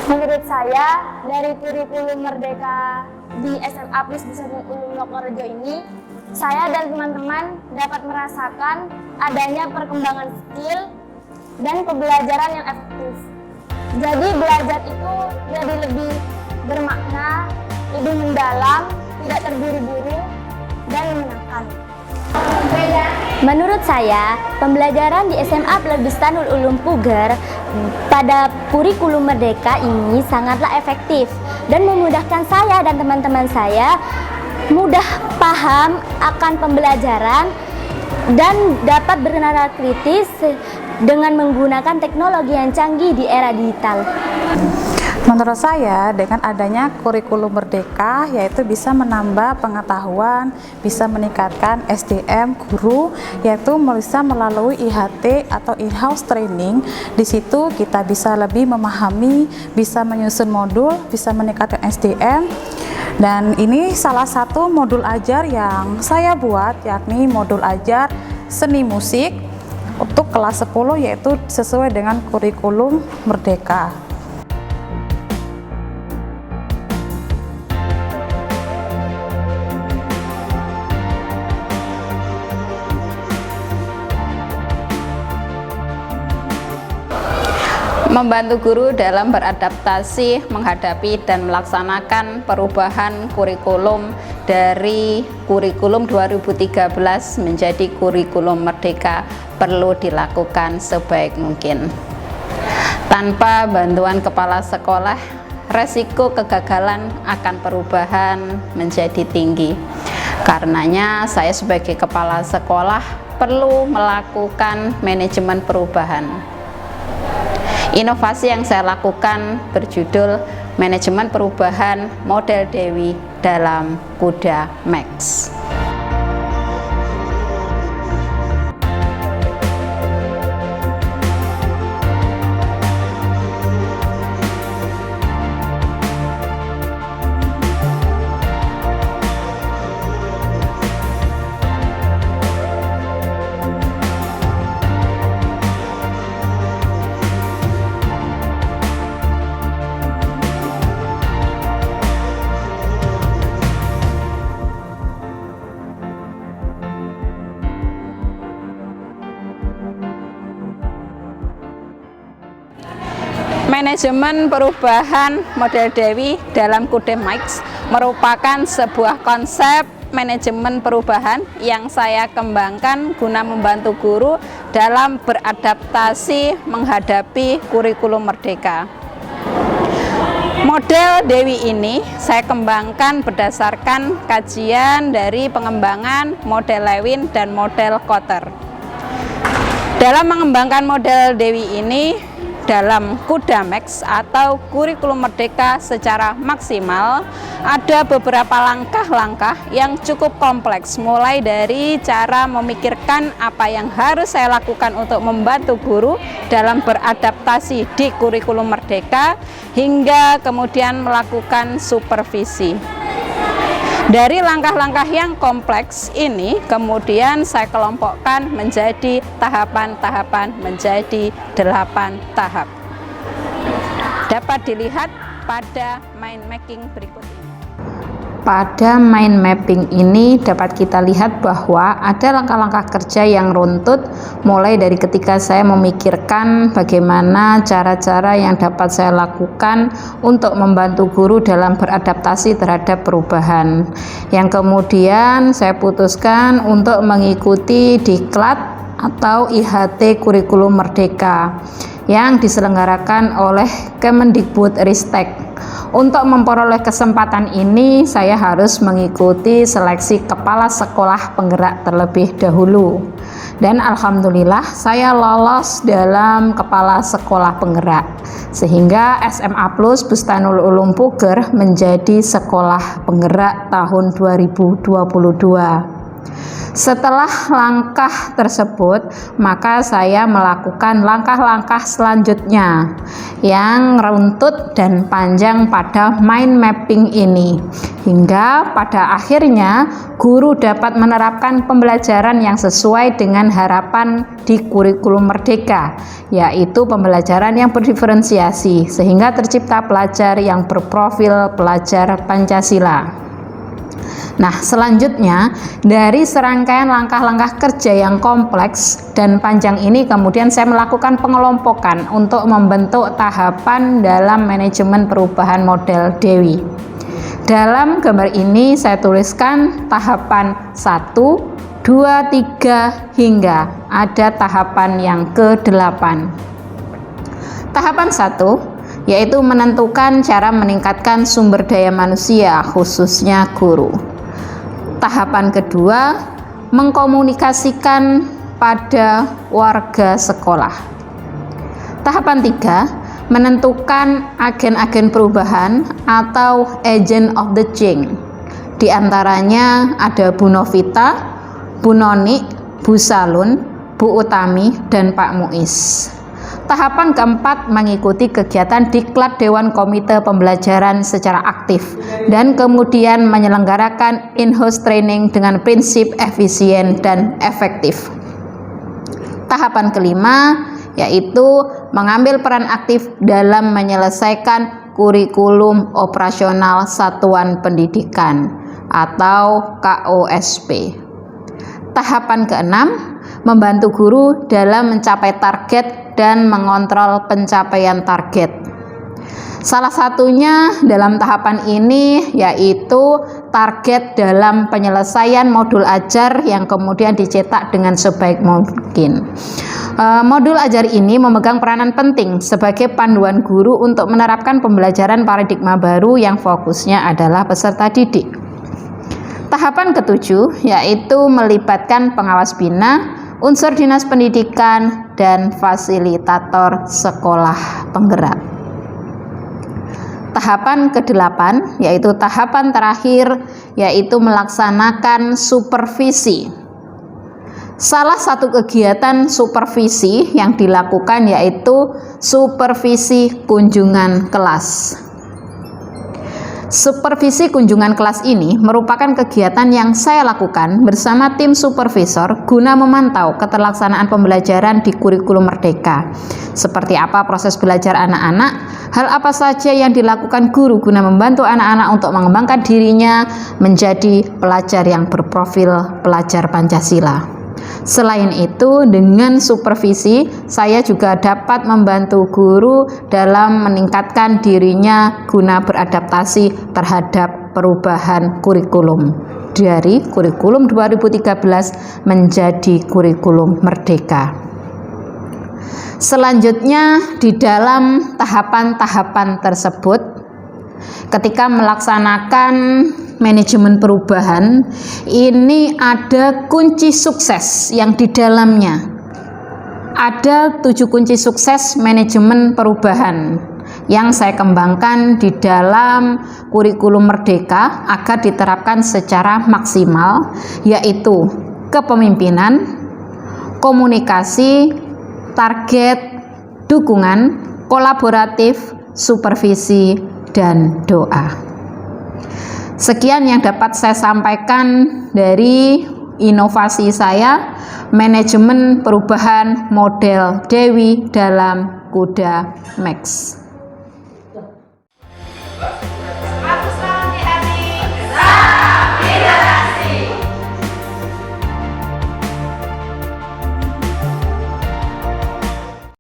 Menurut saya, dari kurikulum Merdeka di SMA Plus Bustanul Ulum Lokorejo ini, saya dan teman-teman dapat merasakan adanya perkembangan skill dan pembelajaran yang efektif. Jadi belajar itu jadi lebih bermakna, lebih mendalam, tidak terburu-buru, dan menyenangkan. Menurut saya, pembelajaran di SMA Plus Bustanul Ulum Puger pada kurikulum Merdeka ini sangatlah efektif dan memudahkan saya dan teman-teman saya mudah paham akan pembelajaran dan dapat bernalar kritis dengan menggunakan teknologi yang canggih di era digital. Menurut saya, dengan adanya kurikulum Merdeka, yaitu bisa menambah pengetahuan, bisa meningkatkan SDM guru, yaitu bisa melalui IHT atau in-house training. Di situ kita bisa lebih memahami, bisa menyusun modul, bisa meningkatkan SDM. Dan ini salah satu modul ajar yang saya buat, yakni modul ajar seni musik untuk kelas 10, yaitu sesuai dengan kurikulum Merdeka. Membantu guru dalam beradaptasi, menghadapi dan melaksanakan perubahan kurikulum dari kurikulum 2013 menjadi kurikulum Merdeka perlu dilakukan sebaik mungkin. Tanpa bantuan kepala sekolah, resiko kegagalan akan perubahan menjadi tinggi. Karenanya saya sebagai kepala sekolah perlu melakukan manajemen perubahan. Inovasi yang saya lakukan berjudul Manajemen Perubahan Model Dewi dalam Kuda Max. Manajemen perubahan model Dewi dalam Kuda Max merupakan sebuah konsep manajemen perubahan yang saya kembangkan guna membantu guru dalam beradaptasi menghadapi kurikulum Merdeka. Model Dewi ini saya kembangkan berdasarkan kajian dari pengembangan model Lewin dan model Kotter. Dalam mengembangkan model Dewi ini, dalam Kuda Max atau kurikulum Merdeka secara maksimal, ada beberapa langkah-langkah yang cukup kompleks, mulai dari cara memikirkan apa yang harus saya lakukan untuk membantu guru dalam beradaptasi di kurikulum Merdeka, hingga kemudian melakukan supervisi. Dari langkah-langkah yang kompleks ini kemudian saya kelompokkan menjadi tahapan-tahapan, menjadi 8 tahap. Dapat dilihat pada mind mapping berikut ini. Pada mind mapping ini dapat kita lihat bahwa ada langkah-langkah kerja yang runtut, mulai dari ketika saya memikirkan bagaimana cara-cara yang dapat saya lakukan untuk membantu guru dalam beradaptasi terhadap perubahan, yang kemudian saya putuskan untuk mengikuti diklat atau IHT Kurikulum Merdeka yang diselenggarakan oleh Kemendikbudristek. Untuk memperoleh kesempatan ini, saya harus mengikuti seleksi kepala sekolah penggerak terlebih dahulu. Dan alhamdulillah saya lolos dalam kepala sekolah penggerak, sehingga SMA Plus Bustanul Ulum Puger menjadi sekolah penggerak tahun 2022. Setelah langkah tersebut, maka saya melakukan langkah-langkah selanjutnya yang runtut dan panjang pada mind mapping ini, hingga pada akhirnya guru dapat menerapkan pembelajaran yang sesuai dengan harapan di kurikulum Merdeka, yaitu pembelajaran yang berdiferensiasi, sehingga tercipta pelajar yang berprofil pelajar Pancasila. Nah, selanjutnya dari serangkaian langkah-langkah kerja yang kompleks dan panjang ini kemudian saya melakukan pengelompokan untuk membentuk tahapan dalam manajemen perubahan model Dewi. Dalam gambar ini saya tuliskan tahapan 1, 2, 3 hingga ada tahapan yang ke-8. Tahapan 1 yaitu menentukan cara meningkatkan sumber daya manusia khususnya guru. Tahapan kedua, mengkomunikasikan pada warga sekolah. Tahapan 3, menentukan agen-agen perubahan atau agent of the change. Di antaranya ada Bu Novita, Bu Noni, Bu Salun, Bu Utami, dan Pak Muiz. Tahapan keempat, mengikuti kegiatan diklat Dewan Komite Pembelajaran secara aktif dan kemudian menyelenggarakan in-house training dengan prinsip efisien dan efektif. Tahapan kelima yaitu mengambil peran aktif dalam menyelesaikan kurikulum operasional satuan pendidikan atau KOSP. Tahapan keenam, membantu guru dalam mencapai target dan mengontrol pencapaian target. Salah satunya dalam tahapan ini yaitu target dalam penyelesaian modul ajar yang kemudian dicetak dengan sebaik mungkin. Modul ajar ini memegang peranan penting sebagai panduan guru untuk menerapkan pembelajaran paradigma baru yang fokusnya adalah peserta didik. Tahapan ketujuh yaitu melibatkan pengawas bina, unsur dinas pendidikan, dan fasilitator sekolah penggerak. Tahapan ke-8 yaitu tahapan terakhir yaitu melaksanakan supervisi. Salah satu kegiatan supervisi yang dilakukan yaitu supervisi kunjungan kelas. Supervisi kunjungan kelas ini merupakan kegiatan yang saya lakukan bersama tim supervisor guna memantau keterlaksanaan pembelajaran di kurikulum Merdeka. Seperti apa proses belajar anak-anak, hal apa saja yang dilakukan guru guna membantu anak-anak untuk mengembangkan dirinya menjadi pelajar yang berprofil pelajar Pancasila. Selain itu, dengan supervisi, saya juga dapat membantu guru dalam meningkatkan dirinya guna beradaptasi terhadap perubahan kurikulum dari kurikulum 2013 menjadi kurikulum Merdeka. Selanjutnya, di dalam tahapan-tahapan tersebut, ketika melaksanakan manajemen perubahan, ini ada kunci sukses yang di dalamnya. Ada 7 kunci sukses manajemen perubahan yang saya kembangkan di dalam kurikulum Merdeka agar diterapkan secara maksimal, yaitu kepemimpinan, komunikasi, target, dukungan, kolaboratif, supervisi, dan doa. Sekian yang dapat saya sampaikan dari inovasi saya, manajemen perubahan model Dewi dalam Kuda Max.